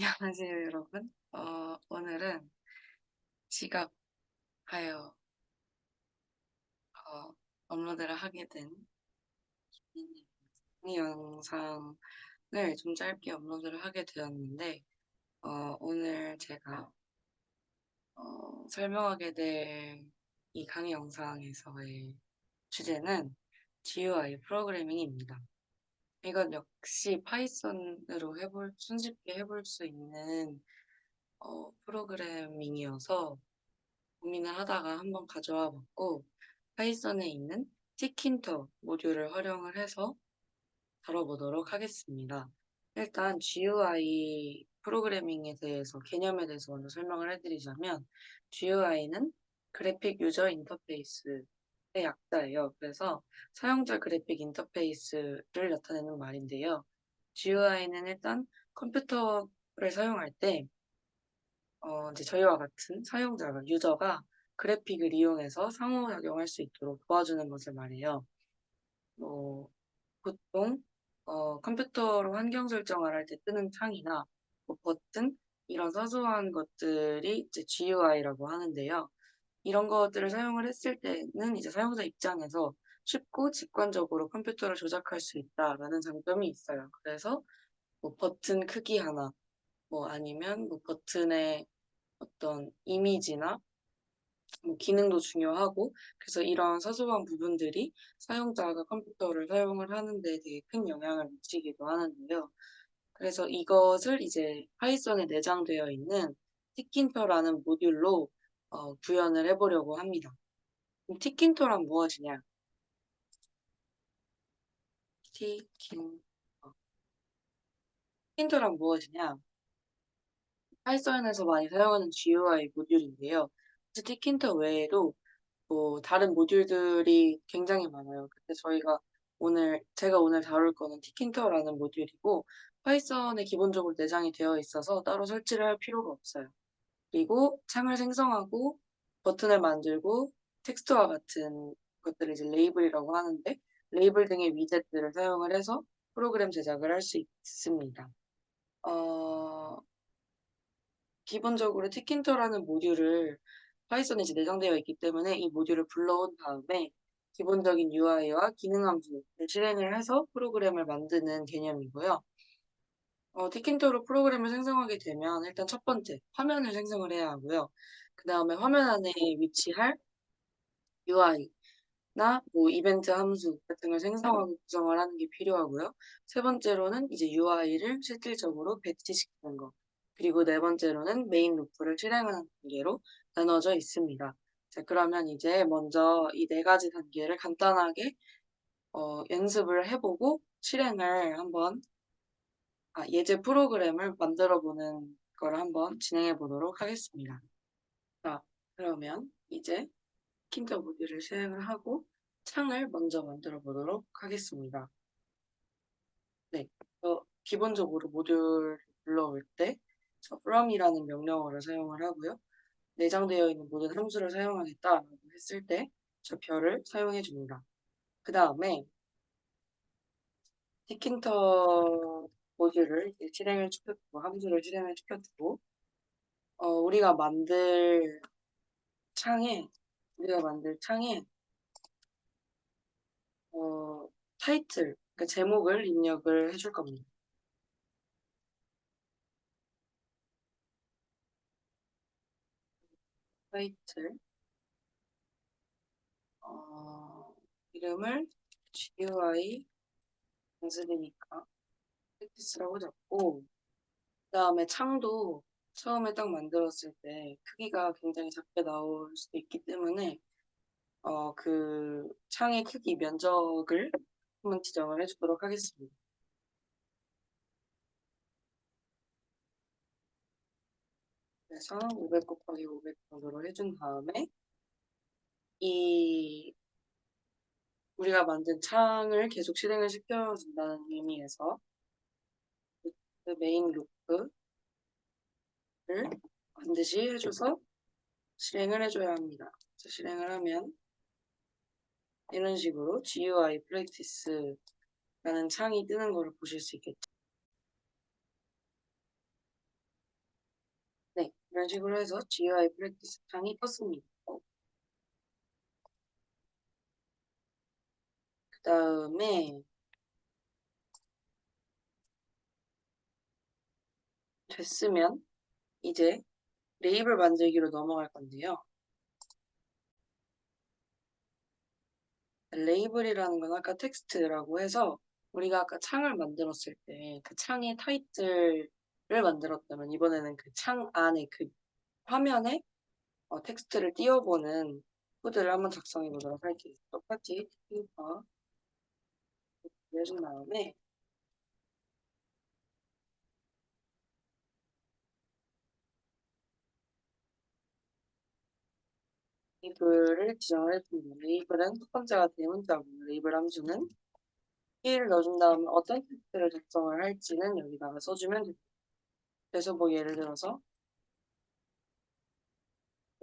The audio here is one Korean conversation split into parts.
안녕하세요, 여러분. 오늘은 지각하여 업로드를 하게 된 이 영상을 좀 짧게 업로드를 하게 되었는데, 오늘 제가 설명하게 될 이 강의 영상에서의 주제는 GUI 프로그래밍입니다. 이건 역시 파이썬으로 손쉽게 해볼 수 있는 프로그래밍이어서 고민을 하다가 한번 가져와 봤고, 파이썬에 있는 티킨터 모듈을 활용을 해서 다뤄보도록 하겠습니다. 일단 GUI 프로그래밍에 대해서, 개념에 대해서 먼저 설명을 해드리자면, GUI는 그래픽 유저 인터페이스의 약자예요. 그래서 사용자 그래픽 인터페이스를 나타내는 말인데요. GUI는 일단 컴퓨터를 사용할 때 이제 저희와 같은 사용자가, 유저가 그래픽을 이용해서 상호작용할 수 있도록 도와주는 것을 말해요. 뭐, 보통, 컴퓨터로 환경 설정을 할 때 뜨는 창이나 뭐 버튼, 이런 사소한 것들이 이제 GUI라고 하는데요. 이런 것들을 사용을 했을 때는 이제 사용자 입장에서 쉽고 직관적으로 컴퓨터를 조작할 수 있다라는 장점이 있어요. 그래서 뭐 버튼 크기 하나, 뭐 아니면 뭐 버튼의 어떤 이미지나 뭐 기능도 중요하고, 그래서 이런 사소한 부분들이 사용자가 컴퓨터를 사용을 하는데 되게 큰 영향을 미치기도 하는데요. 그래서 이것을 이제 파이썬에 내장되어 있는 티킨터라는 모듈로 구현을 해보려고 합니다. 그럼 티킨터란 무엇이냐? 티킨터. 티킨터란 무엇이냐? 파이썬에서 많이 사용하는 GUI 모듈인데요. 티킨터 외에도 뭐 다른 모듈들이 굉장히 많아요. 근데 제가 오늘 다룰 거는 티킨터라는 모듈이고, 파이썬에 기본적으로 내장이 되어 있어서 따로 설치를 할 필요가 없어요. 그리고 창을 생성하고 버튼을 만들고 텍스트와 같은 것들을 이제 레이블이라고 하는데, 레이블 등의 위젯들을 사용을 해서 프로그램 제작을 할 수 있습니다. 어, 기본적으로 티킨터라는 모듈을 파이썬에 이제 내장되어 있기 때문에 이 모듈을 불러온 다음에 기본적인 UI와 기능 함수를 실행을 해서 프로그램을 만드는 개념이고요. 티킨터로 프로그램을 생성하게 되면 일단 첫 번째 화면을 생성을 해야 하고요. 그 다음에 화면 안에 위치할 UI나 뭐 이벤트 함수 같은 걸 생성하고 구성을 하는 게 필요하고요. 세 번째로는 이제 UI를 실질적으로 배치시키는 거. 그리고 네 번째로는 메인 루프를 실행하는 단계로 나눠져 있습니다. 자, 그러면 이제 먼저 이 네 가지 단계를 간단하게 연습을 해보고 실행을 한번, 예제 프로그램을 만들어 보는 걸 한번 진행해 보도록 하겠습니다. 자, 그러면 이제 킨더 모듈을 실행을 하고 창을 먼저 만들어 보도록 하겠습니다. 네, 기본적으로 모듈 불러올 때 from이라는 명령어를 사용을 하고요. 내장되어 있는 모든 함수를 사용하겠다라고 했을 때 저 별을 사용해 줍니다. 그 다음에 티킨터 모듈을 이제 실행을 시켜주고, 함수를 실행을 시켜주고, 우리가 만들 창에 어, 타이틀, 그러니까 제목을 입력을 해줄 겁니다. 타이틀, 이름을 GUI 연습이니까 프랙티스라고 잡고, 그 다음에 창도 처음에 딱 만들었을 때 크기가 굉장히 작게 나올 수도 있기 때문에 그 창의 크기 면적을 한번 지정을 해주도록 하겠습니다. 그래서 500 곱하기 500 정도로 해준 다음에 이 우리가 만든 창을 계속 실행을 시켜준다는 의미에서 그 메인 루프를 반드시 해줘서 실행을 해줘야 합니다. 실행을 하면 이런 식으로 GUI practice라는 창이 뜨는 것을 보실 수 있겠죠. 이런 식으로 해서 GUI 프랙티스 창이 떴습니다. 그 다음에 됐으면 이제 레이블 만들기로 넘어갈 건데요. 레이블이라는 건 아까 텍스트라고 해서 우리가 아까 창을 만들었을 때 그 창의 타이틀을 만들었다면 이번에는 그 창 안에 그 화면에 텍스트를 띄워보는 코드를 한번 작성해 보도록 할게요. 똑같이 텍스트 해준 다음에 레이블을 지정을 해줍니다. 레이블은 첫 번째가 대문자고 레이블 함수는 키를 넣어준 다음에 어떤 텍스트를 작성을 할지는 여기다가 써주면 됩니다. 그래서 뭐 예를 들어서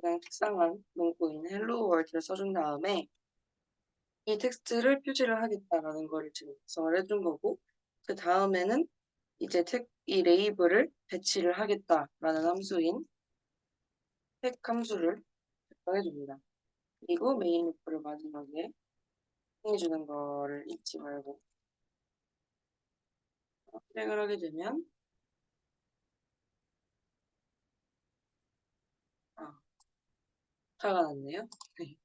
그냥 특상한 문구인 hello world를 써준 다음에 이 텍스트를 표시를 하겠다라는 거를 지금 작성을 해준 거고 그 다음에는 이제 이 레이블을 배치를 하겠다라는 함수인 텍 함수를 작성해줍니다. 그리고 메인 루프를 마지막에 해주는 거를 잊지 말고 실행을 하게 되면 화가 났네요. 네.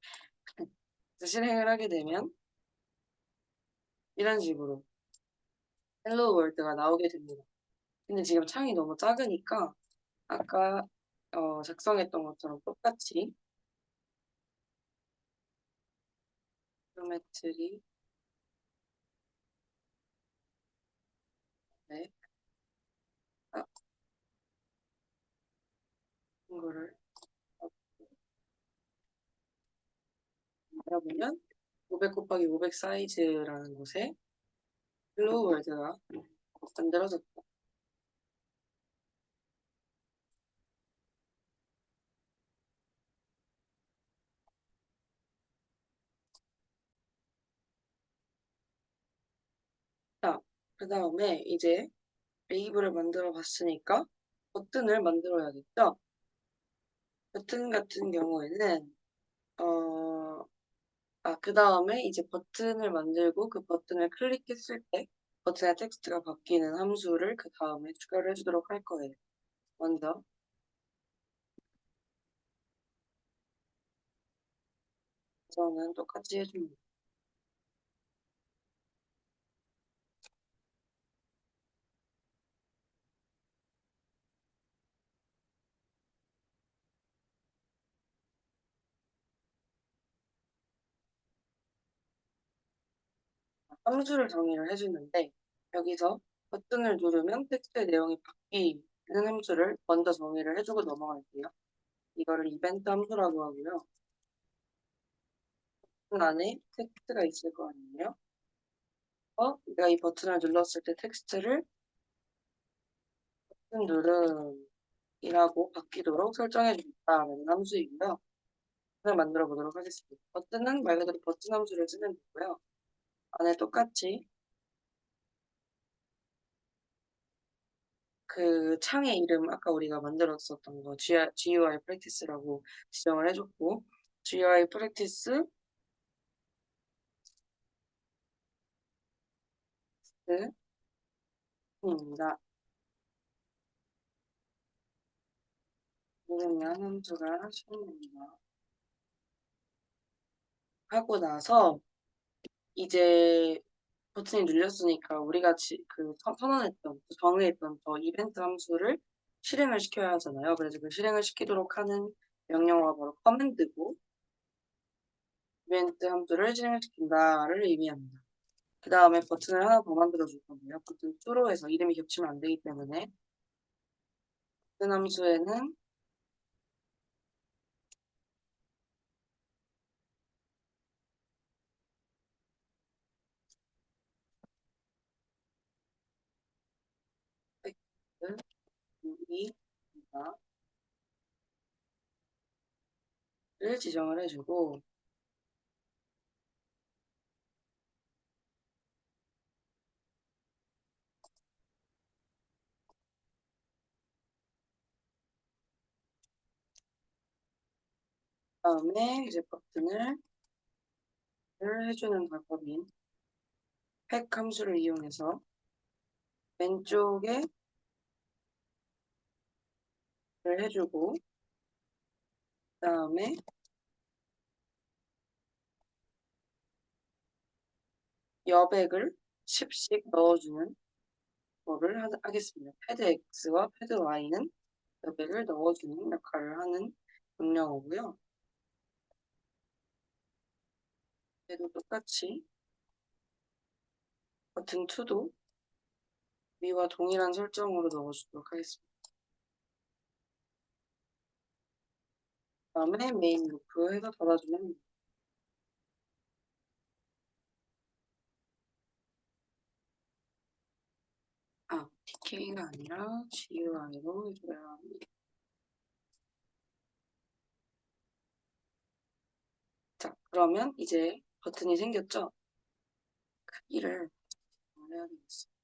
실행을 하게 되면 이런 식으로 헬로 월드가 나오게 됩니다. 근데 지금 창이 너무 작으니까 아까 작성했던 것처럼 똑같이 지오메트리 네, 이거를 알아보면 500 곱하기 500 사이즈라는 곳에 헬로 월드가 만들어졌다. 자, 그 다음에 이제 레이블을 만들어 봤으니까 버튼을 만들어야겠죠? 버튼 같은 경우에는 그 다음에 이제 버튼을 만들고 그 버튼을 클릭했을 때 버튼의 텍스트가 바뀌는 함수를 그 다음에 추가를 해주도록 할 거예요. 먼저 저는 똑같이 해줍니다. 함수를 정의를 해주는데 여기서 버튼을 누르면 텍스트의 내용이 바뀌는 함수를 먼저 정의를 해주고 넘어갈게요. 이거를 이벤트 함수라고 하고요. 버튼 안에 텍스트가 있을 거 아니에요? 내가 이 버튼을 눌렀을 때 텍스트를 버튼 누름이라고 바뀌도록 설정해 주겠다는 함수이고요. 버튼을 만들어 보도록 하겠습니다. 버튼은 말 그대로 버튼 함수를 쓰면 되고요. 안에 똑같이 그 창의 이름 아까 우리가 만들었었던 거 GUI 프랙티스라고 지정을 해줬고 GUI 프랙티스입니다. 누르면 함수가 실행됩니다. 하고 나서 이제 버튼이 눌렸으니까 우리가 선언했던 정의했던 저 이벤트 함수를 실행을 시켜야 하잖아요. 그래서 그 실행을 시키도록 하는 명령어가 바로 커맨드고 이벤트 함수를 실행시킨다를 의미합니다. 그 다음에 버튼을 하나 더 만들어 줄 건데요. 버튼 true로 해서 이름이 겹치면 안 되기 때문에 버튼 함수에는 텍스트 를 지정을 해주고 다음에 이제 버튼을 해주는 방법인 팩 함수를 이용해서 왼쪽에 해주고 그 다음에 여백을 10씩 넣어주는 거를 하겠습니다. 패드 X와 패드 Y는 여백을 넣어주는 역할을 하는 명령어고요. 얘도 똑같이 버튼 2도 위와 동일한 설정으로 넣어주도록 하겠습니다. 그 다음에 메인 루프 해서 닫아주면 됩니다. DK가 아니라 GUI로 해줘야 합니다. 자, 그러면 이제 버튼이 생겼죠? 크기를 해야 되겠어요.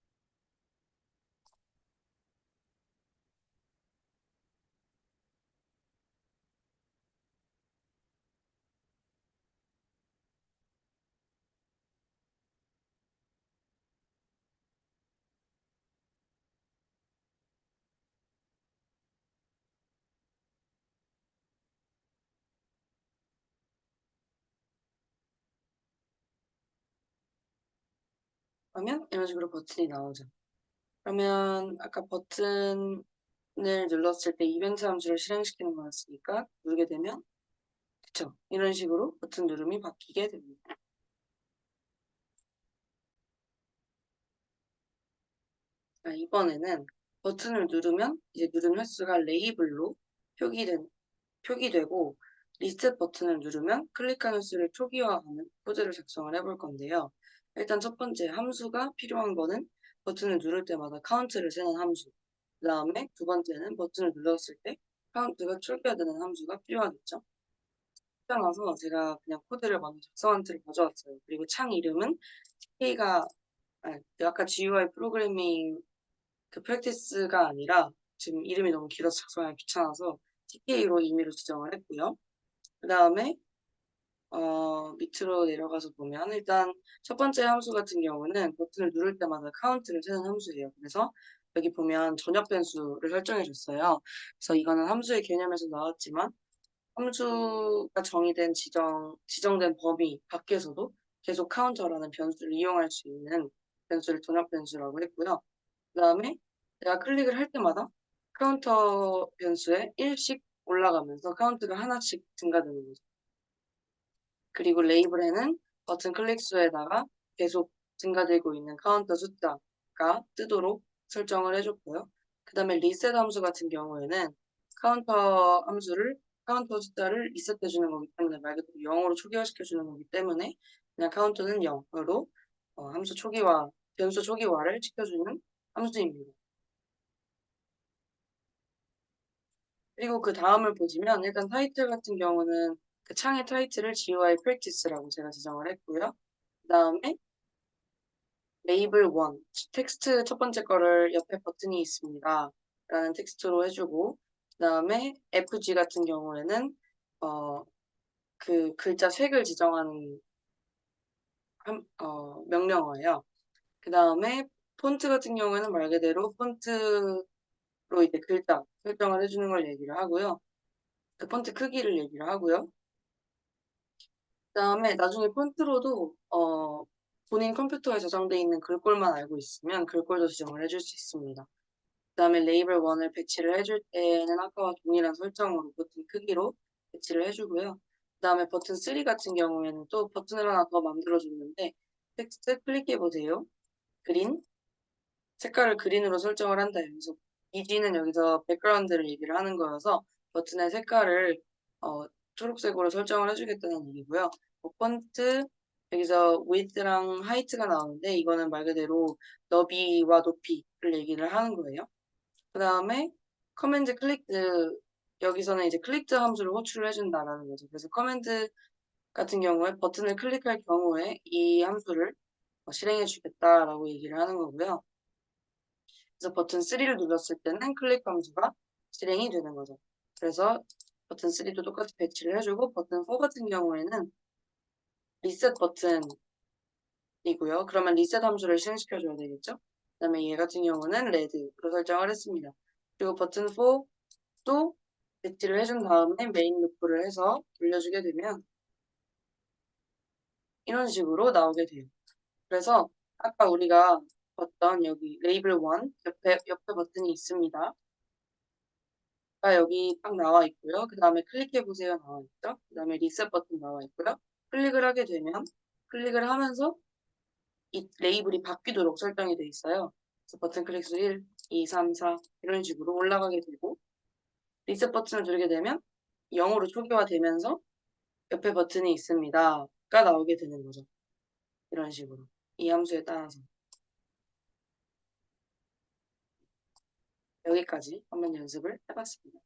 그러면 이런 식으로 버튼이 나오죠. 그러면 아까 버튼을 눌렀을 때 이벤트 함수를 실행시키는 거였으니까 누르게 되면 그쵸? 이런 식으로 버튼 누름이 바뀌게 됩니다. 자, 이번에는 버튼을 누르면 이제 누른 횟수가 레이블로 표기되고 리셋 버튼을 누르면 클릭한 횟수를 초기화하는 코드를 작성을 해볼 건데요. 일단 첫 번째 함수가 필요한 거는 버튼을 누를 때마다 카운트를 세는 함수. 그 다음에 두 번째는 버튼을 눌렀을 때 카운트가 초기화되는 함수가 필요하겠죠. 나서 제가 그냥 코드를 먼저 작성한 틀을 가져왔어요. 그리고 창 이름은 TK가 아까 GUI 프로그래밍 그 프랙티스가 아니라 지금 이름이 너무 길어서 작성하기 귀찮아서 TK로 임의로 지정을 했고요. 그 다음에 밑으로 내려가서 보면 일단 첫 번째 함수 같은 경우는 버튼을 누를 때마다 카운트를 세는 함수예요. 그래서 여기 보면 전역 변수를 설정해 줬어요. 그래서 이거는 함수의 개념에서 나왔지만 함수가 정의된 지정된 범위 밖에서도 계속 카운터라는 변수를 이용할 수 있는 변수를 전역 변수라고 했고요. 그 다음에 내가 클릭을 할 때마다 카운터 변수에 1씩 올라가면서 카운트가 하나씩 증가되는 거죠. 그리고 레이블에는 버튼 클릭 수에다가 계속 증가되고 있는 카운터 숫자가 뜨도록 설정을 해줬고요. 그 다음에 리셋 함수 같은 경우에는 카운터 숫자를 리셋해주는 거기 때문에 말 그대로 0으로 초기화시켜주는 거기 때문에 그냥 카운트는 0으로 변수 초기화를 지켜주는 함수입니다. 그리고 그 다음을 보시면 일단 타이틀 같은 경우는 그 창의 타이틀을 GUI Practice라고 제가 지정을 했고요. 그 다음에 레이블 1, 텍스트 첫 번째 거를 옆에 버튼이 있습니다. 라는 텍스트로 해주고 그 다음에 FG 같은 경우에는 그 글자 색을 지정하는 명령어예요. 그 다음에 폰트 같은 경우에는 말 그대로 폰트로 이제 글자 설정을 해주는 걸 얘기를 하고요. 그 폰트 크기를 얘기를 하고요. 그다음에 나중에 폰트로도 본인 컴퓨터에 저장돼 있는 글꼴만 알고 있으면 글꼴도 지정을 해줄 수 있습니다. 그다음에 레이블 1을 배치를 해줄 때는 아까와 동일한 설정으로 버튼 크기로 배치를 해주고요. 그다음에 버튼 3 같은 경우에는 또 버튼을 하나 더 만들어줬는데 텍스트 클릭해보세요. 그린 색깔을 그린으로 설정을 한다. 여기서 이지는 여기서 백그라운드를 얘기를 하는 거여서 버튼의 색깔을 초록색으로 설정을 해주겠다는 얘기고요. 폰트 여기서 width랑 height가 나오는데 이거는 말 그대로 너비와 높이를 얘기를 하는 거예요. 그 다음에 커맨드 클릭드 여기서는 이제 클릭드 함수를 호출을 해준다라는 거죠. 그래서 커맨드 같은 경우에 버튼을 클릭할 경우에 이 함수를 실행해 주겠다라고 얘기를 하는 거고요. 그래서 버튼 3를 눌렀을 때는 클릭 함수가 실행이 되는 거죠. 그래서 버튼 3도 똑같이 배치를 해주고 버튼 4 같은 경우에는 리셋 버튼이고요. 그러면 리셋 함수를 실행시켜줘야 되겠죠? 그 다음에 얘 같은 경우는 레드로 설정을 했습니다. 그리고 버튼 4도 배치를 해준 다음에 메인 루프를 해서 돌려주게 되면 이런 식으로 나오게 돼요. 그래서 아까 우리가 봤던 여기 레이블 1 옆에 버튼이 있습니다. 여기 딱 나와 있고요. 그 다음에 클릭해 보세요 나와 있죠. 그 다음에 리셋 버튼 나와 있고요. 클릭을 하게 되면 클릭을 하면서 이 레이블이 바뀌도록 설정이 되어 있어요. 그래서 버튼 클릭 수 1, 2, 3, 4 이런 식으로 올라가게 되고 리셋 버튼을 누르게 되면 0으로 초기화되면서 옆에 버튼이 있습니다가 나오게 되는 거죠. 이런 식으로 이 함수에 따라서 여기까지 한번 연습을 해봤습니다.